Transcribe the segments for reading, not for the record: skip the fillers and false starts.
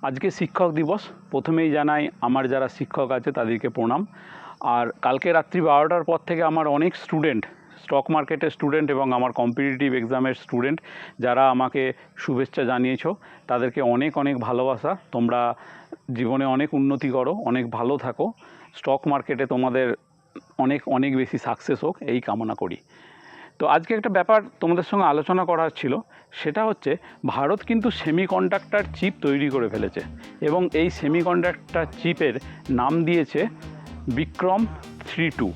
আজকে শিক্ষক দিবস। প্রথমেই জানাই আমার যারা শিক্ষক আছে তাদেরকে প্রণাম। আর কালকে রাত্রি 12টার পর থেকে আমার অনেক স্টুডেন্ট, স্টক মার্কেটের স্টুডেন্ট এবং আমার কম্পিটিটিভ এক্সামের স্টুডেন্ট যারা আমাকে শুভেচ্ছা জানিয়েছো, তাদেরকে অনেক অনেক ভালোবাসা। তোমরা জীবনে অনেক উন্নতি করো, অনেক ভালো থাকো, স্টক মার্কেটে তোমাদের অনেক অনেক বেশি সাকসেস হোক, এই কামনা করি। তো আজকে একটা ব্যাপার তোমাদের সঙ্গে আলোচনা করার ছিল, সেটা হচ্ছে ভারত কিন্তু সেমিকন্ডাক্টর চিপ তৈরি করে ফেলেছে এবং এই সেমিকন্ডাক্টর চিপের নাম দিয়েছে বিক্রম 3.2।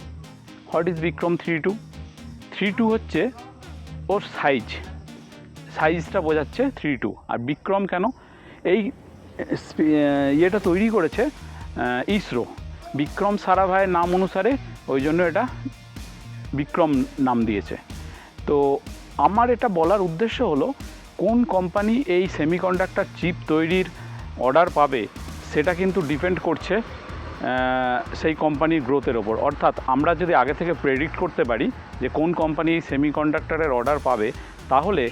What is Vikram 3.2? 3.2 হচ্ছে ওর সাইজটা বোঝাচ্ছে 3.2। আর বিক্রম কেন? এই ইয়েটা তৈরি করেছে ইসরো, বিক্রম সারাভাইয়ের নাম অনুসারে, ওই জন্য এটা বিক্রম নাম দিয়েছে। তো আমার এটা বলার উদ্দেশ্য হলো, কোন কোম্পানি এই সেমিকন্ডাক্টর চিপ তৈরির অর্ডার পাবে সেটা কিন্তু ডিপেন্ড করছে সেই কোম্পানির গ্রোথের ওপর। অর্থাৎ আমরা যদি আগে থেকে প্রেডিক্ট করতে পারি যে কোন কোম্পানি সেমিকন্ডাক্টরের অর্ডার পাবে, তাহলে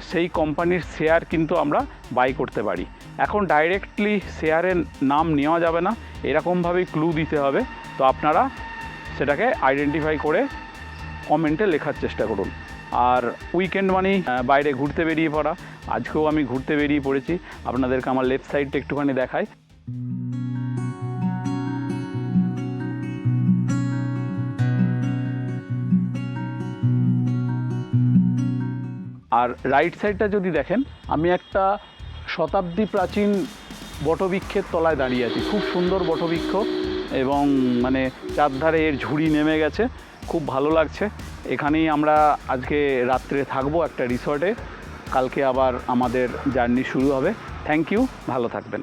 সেই কোম্পানির শেয়ার কিন্তু আমরা বাই করতে পারি। এখন ডাইরেক্টলি শেয়ারের নাম নেওয়া যাবে না, এরকমভাবেই ক্লু দিতে হবে। তো আপনারা সেটাকে আইডেন্টিফাই করে কমেন্টে লেখার চেষ্টা করুন। আর উইকেন্ড মানেই বাইরে ঘুরতে বেরিয়ে পড়া। আজকেও আমি ঘুরতে বেরিয়ে পড়েছি, আপনাদেরকে আমার লেফট সাইডটা একটুখানি দেখাই। আর রাইট সাইডটা যদি দেখেন, আমি একটা শতাব্দী প্রাচীন বটবৃক্ষের তলায় দাঁড়িয়ে আছি। খুব সুন্দর বটবৃক্ষ এবং মানে চারধারে এর ঝুড়ি নেমে গেছে, খুব ভালো লাগছে। এখানেই আমরা আজকে রাত্রে থাকবো একটা রিসর্টে, কালকে আবার আমাদের জার্নি শুরু হবে। থ্যাংক ইউ, ভালো থাকবেন।